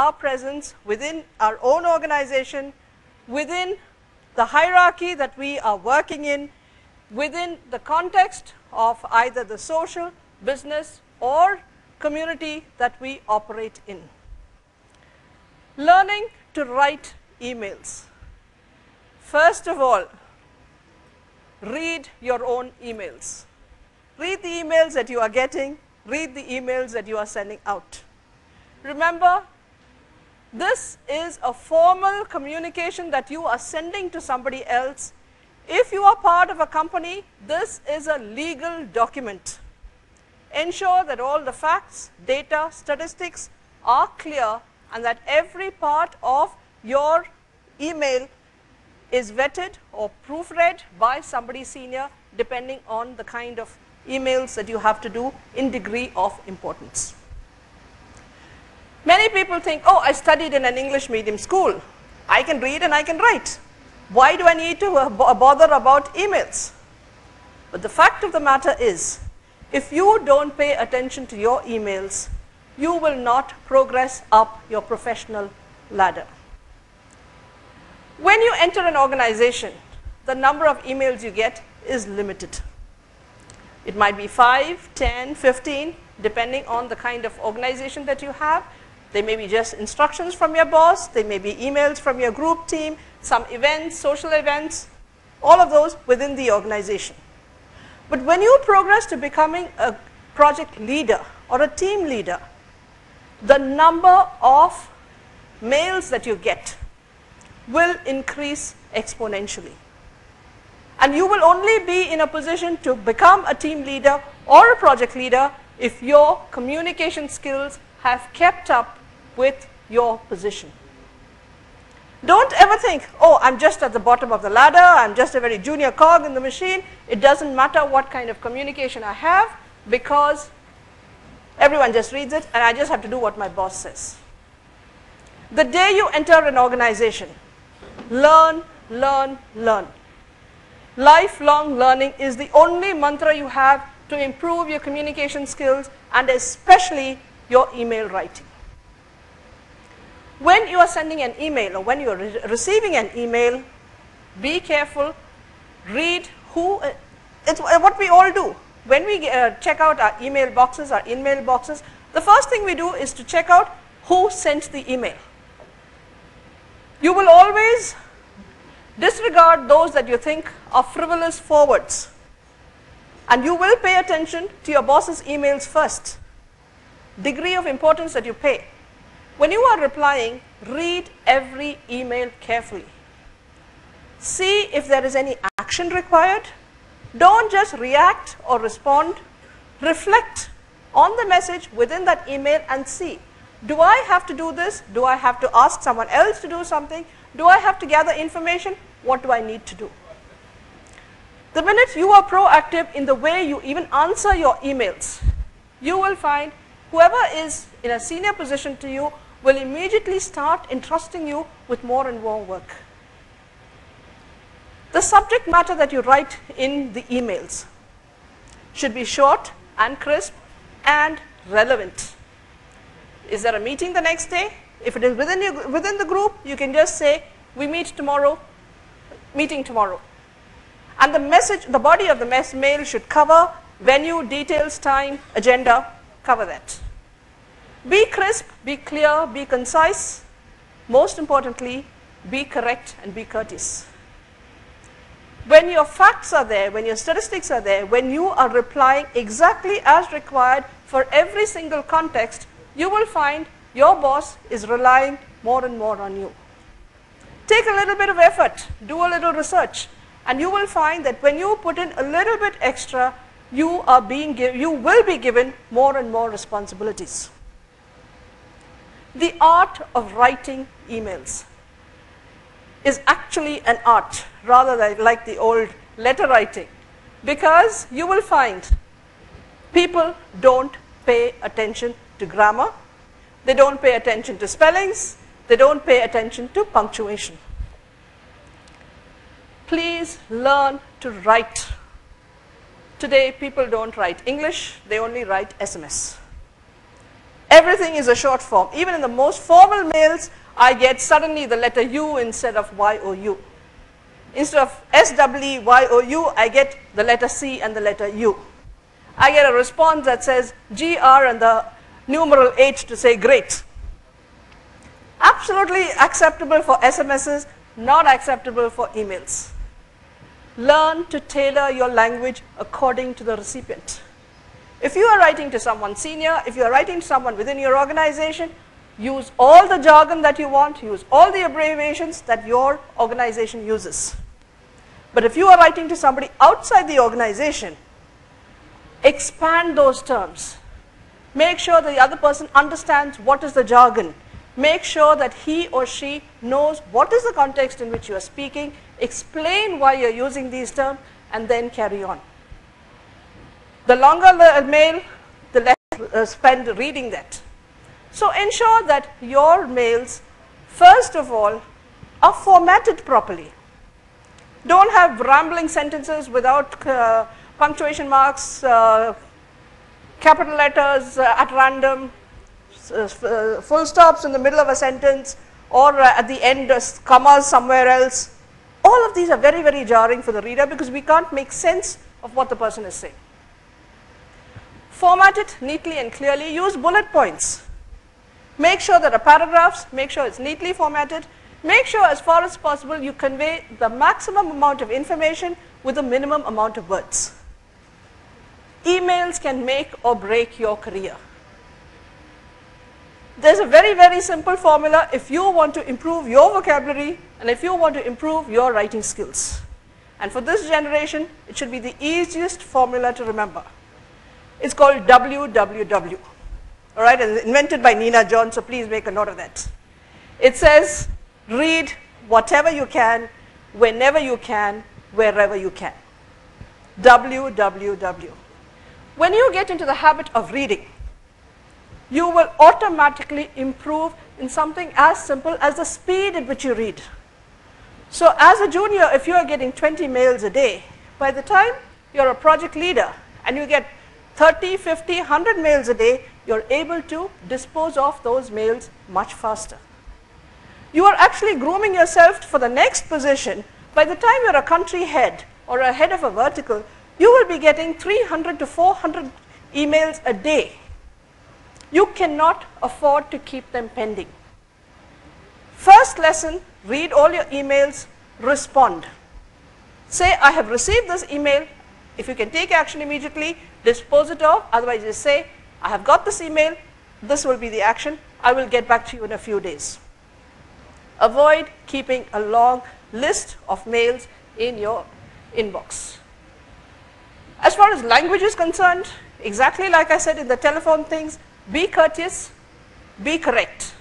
our presence within our own organization, within the hierarchy that we are working in, within the context of either the social, business, or community that we operate in. Learning to write emails. First of all, read your own emails. Read the emails that you are getting. Read the emails that you are sending out. Remember, this is a formal communication that you are sending to somebody else. If you are part of a company, this is a legal document. Ensure that all the facts, data, statistics are clear and that every part of your email is vetted or proofread by somebody senior, depending on the kind of emails that you have to do in degree of importance. Many people think, oh, I studied in an English medium school. I can read and I can write. Why do I need to bother about emails? But the fact of the matter is, if you don't pay attention to your emails, you will not progress up your professional ladder. When you enter an organization, the number of emails you get is limited. It might be 5, 10, 15, depending on the kind of organization that you have. They may be just instructions from your boss. They may be emails from your group team, some events, social events, all of those within the organization. But when you progress to becoming a project leader or a team leader, the number of mails that you get will increase exponentially. And you will only be in a position to become a team leader or a project leader if your communication skills have kept up with your position. Don't ever think, oh, I'm just at the bottom of the ladder, I'm just a very junior cog in the machine. It doesn't matter what kind of communication I have because everyone just reads it and I just have to do what my boss says. The day you enter an organization, learn, learn, learn. Lifelong learning is the only mantra you have to improve your communication skills and especially your email writing. When you are sending an email or when you are receiving an email, be careful, read who, it's what we all do. When we check out our email boxes, the first thing we do is to check out who sent the email. You will always disregard those that you think are frivolous forwards. And you will pay attention to your boss's emails first. Degree of importance that you pay. When you are replying, read every email carefully. See if there is any action required. Don't just react or respond. Reflect on the message within that email and see, do I have to do this? Do I have to ask someone else to do something? Do I have to gather information? What do I need to do? The minute you are proactive in the way you even answer your emails, you will find whoever is in a senior position to you will immediately start entrusting you with more and more work. The subject matter that you write in the emails should be short and crisp and relevant. Is there a meeting the next day? If it is within the group, you can just say, we meet tomorrow, meeting tomorrow. And the message, the body of the mail should cover venue, details, time, agenda, cover that. Be crisp, be clear, be concise. Most importantly, be correct and be courteous. When your facts are there, when your statistics are there, when you are replying exactly as required for every single context, you will find your boss is relying more and more on you. Take a little bit of effort, do a little research, and you will find that when you put in a little bit extra, you will be given more and more responsibilities. The art of writing emails is actually an art rather than like the old letter writing, because you will find people don't pay attention to grammar, they don't pay attention to spellings, they don't pay attention to punctuation. Please learn to write. Today people don't write English, they only write SMS. Everything is a short form. Even in the most formal mails, I get suddenly the letter U instead of Y-O-U. Instead of S-W-Y-O-U, I get the letter C and the letter U. I get a response that says GR and the numeral H to say great. Absolutely acceptable for SMSs, not acceptable for emails. Learn to tailor your language according to the recipient. If you are writing to someone senior, if you are writing to someone within your organization, use all the jargon that you want, use all the abbreviations that your organization uses. But if you are writing to somebody outside the organization, expand those terms. Make sure the other person understands what is the jargon. Make sure that he or she knows what is the context in which you are speaking, explain why you are using these terms, and then carry on. The longer the mail, the less spend reading that. So ensure that your mails, first of all, are formatted properly. Don't have rambling sentences without punctuation marks, capital letters at random, full stops in the middle of a sentence, or at the end commas somewhere else. All of these are very, very jarring for the reader because we can't make sense of what the person is saying. Format it neatly and clearly. Use bullet points. Make sure that the paragraphs, make sure it's neatly formatted. Make sure as far as possible you convey the maximum amount of information with the minimum amount of words. Emails can make or break your career. There's a very, very simple formula if you want to improve your vocabulary and if you want to improve your writing skills. And for this generation, it should be the easiest formula to remember. It's called WWW. All right, and invented by Nina John, so please make a note of that. It says, read whatever you can, whenever you can, wherever you can. WWW. When you get into the habit of reading, you will automatically improve in something as simple as the speed at which you read. So as a junior, if you are getting 20 mails a day, by the time you're a project leader and you get 30, 50, 100 mails a day, you're able to dispose of those mails much faster. You are actually grooming yourself for the next position. By the time you're a country head or a head of a vertical, you will be getting 300 to 400 emails a day. You cannot afford to keep them pending. First lesson, read all your emails, respond. Say, I have received this email. If you can take action immediately, dispose it off. Otherwise, just say, I have got this email. This will be the action. I will get back to you in a few days. Avoid keeping a long list of mails in your inbox. As far as language is concerned, exactly like I said in the telephone things, be courteous, be correct.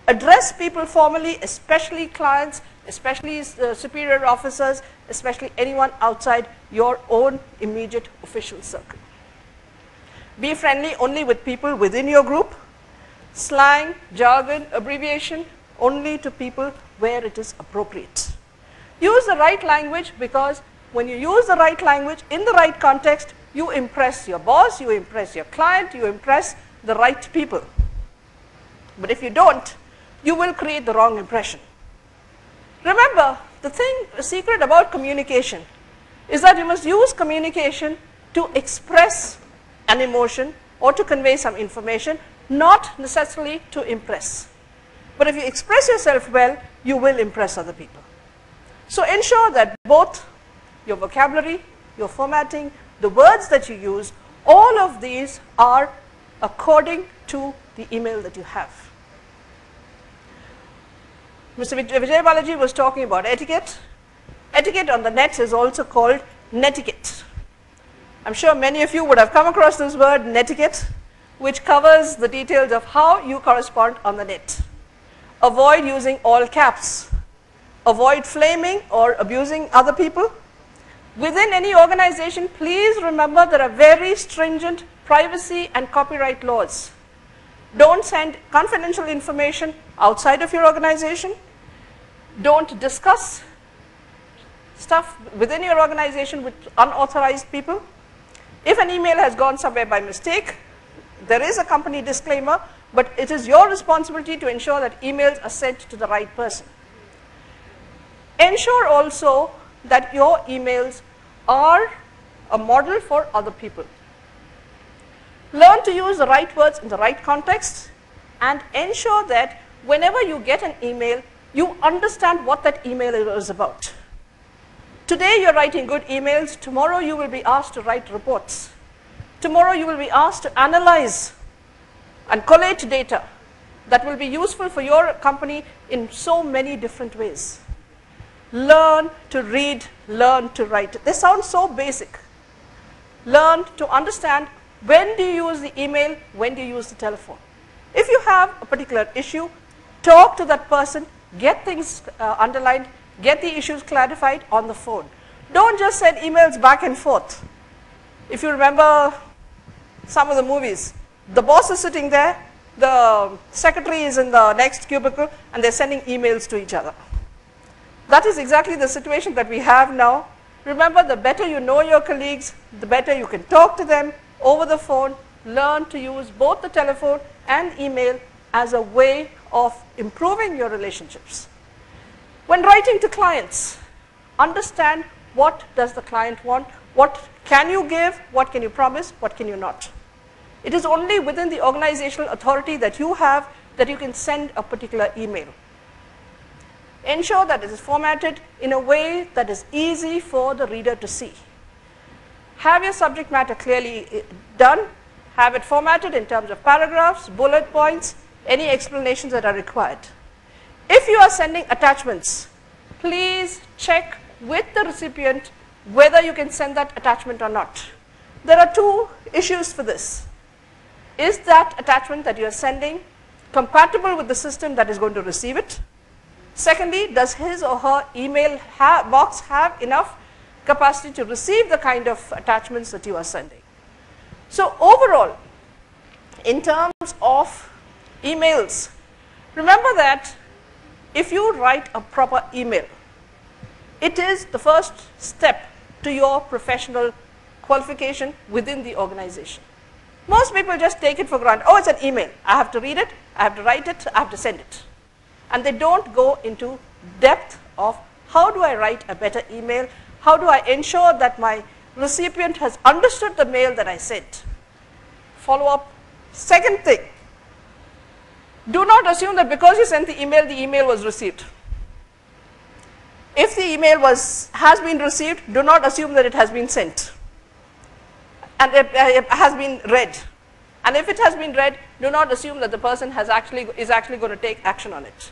Address people formally, especially clients, especially superior officers, especially anyone outside your own immediate official circle. Be friendly only with people within your group. Slang, jargon, abbreviation, only to people where it is appropriate. Use the right language because when you use the right language in the right context, you impress your boss, you impress your client, you impress the right people. But if you don't, you will create the wrong impression. Remember, the secret about communication is that you must use communication to express an emotion or to convey some information, not necessarily to impress. But if you express yourself well, you will impress other people. So ensure that both your vocabulary, your formatting, the words that you use, all of these are according to the email that you have. Mr. Vijay Balaji was talking about etiquette. Etiquette on the net is also called netiquette. I'm sure many of you would have come across this word netiquette, which covers the details of how you correspond on the net. Avoid using all caps. Avoid flaming or abusing other people. Within any organization, please remember there are very stringent privacy and copyright laws. Don't send confidential information outside of your organization. Don't discuss stuff within your organization with unauthorized people. If an email has gone somewhere by mistake, there is a company disclaimer, but it is your responsibility to ensure that emails are sent to the right person. Ensure also that your emails are a model for other people. Learn to use the right words in the right context, and ensure that whenever you get an email, you understand what that email is about. Today you're writing good emails, tomorrow you will be asked to write reports. Tomorrow you will be asked to analyze and collate data that will be useful for your company in so many different ways. Learn to read, learn to write. They sound so basic. Learn to understand when do you use the email, when do you use the telephone. If you have a particular issue, talk to that person, get things underlined, get the issues clarified on the phone. Don't just send emails back and forth. If you remember some of the movies, the boss is sitting there, the secretary is in the next cubicle, and they're sending emails to each other. That is exactly the situation that we have now. Remember, the better you know your colleagues, the better you can talk to them over the phone. Learn to use both the telephone and email as a way of improving your relationships. When writing to clients, understand what does the client want, what can you give, what can you promise, what can you not. It is only within the organizational authority that you have that you can send a particular email. Ensure that it is formatted in a way that is easy for the reader to see. Have your subject matter clearly done. Have it formatted in terms of paragraphs, bullet points, any explanations that are required. If you are sending attachments, please check with the recipient whether you can send that attachment or not. There are two issues for this. Is that attachment that you are sending compatible with the system that is going to receive it? Secondly, does his or her email box have enough capacity to receive the kind of attachments that you are sending? So overall, in terms of emails, remember that if you write a proper email, it is the first step to your professional qualification within the organization. Most people just take it for granted. Oh, it's an email. I have to read it, I have to write it, I have to send it. And they don't go into depth of how do I write a better email, how do I ensure that my recipient has understood the mail that I sent. Follow up. Second thing, do not assume that because you sent the email was received. If the email has been received, do not assume that it has been sent and it has been read. And if it has been read, do not assume that the person is actually going to take action on it.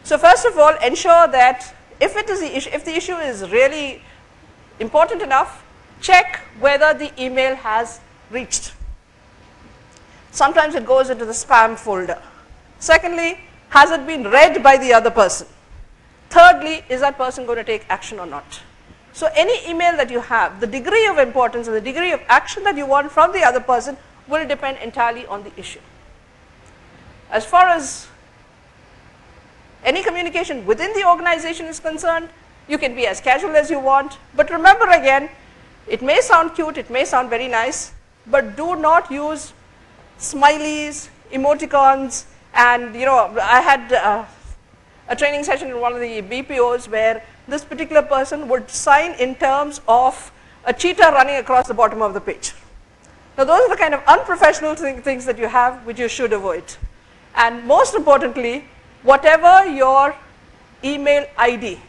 So first of all, ensure that if the issue is really important enough, check whether the email has reached. Sometimes it goes into the spam folder. Secondly, has it been read by the other person? Thirdly, is that person going to take action or not? So any email that you have, the degree of importance and the degree of action that you want from the other person will depend entirely on the issue. As far as any communication within the organization is concerned, you can be as casual as you want, but remember again, it may sound cute, it may sound very nice, but do not use smileys, emoticons, and I had a training session in one of the BPOs where this particular person would sign in terms of a cheetah running across the bottom of the page. Now those are the kind of unprofessional things that you have which you should avoid. And most importantly, whatever your email ID,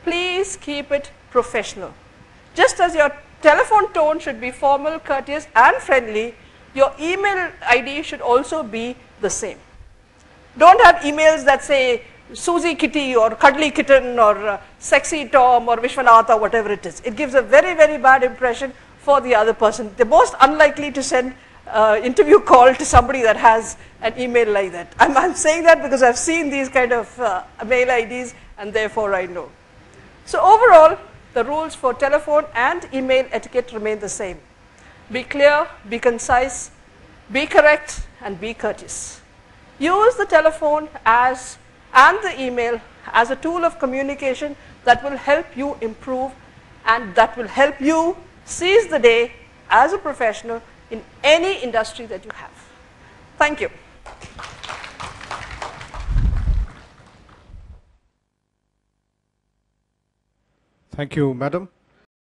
please keep it professional. Just as your telephone tone should be formal, courteous and friendly, your email ID should also be the same. Don't have emails that say Susie Kitty or Cuddly Kitten or Sexy Tom or Vishwanath or whatever it is. It gives a very, very bad impression for the other person. They're most unlikely to send interview call to somebody that has an email like that. I'm saying that because I've seen these kind of mail IDs and therefore I know. So overall, the rules for telephone and email etiquette remain the same. Be clear, be concise, be correct and be courteous. Use the telephone and the email as a tool of communication that will help you improve and that will help you seize the day as a professional in any industry that you have. Thank you. Thank you, Madam.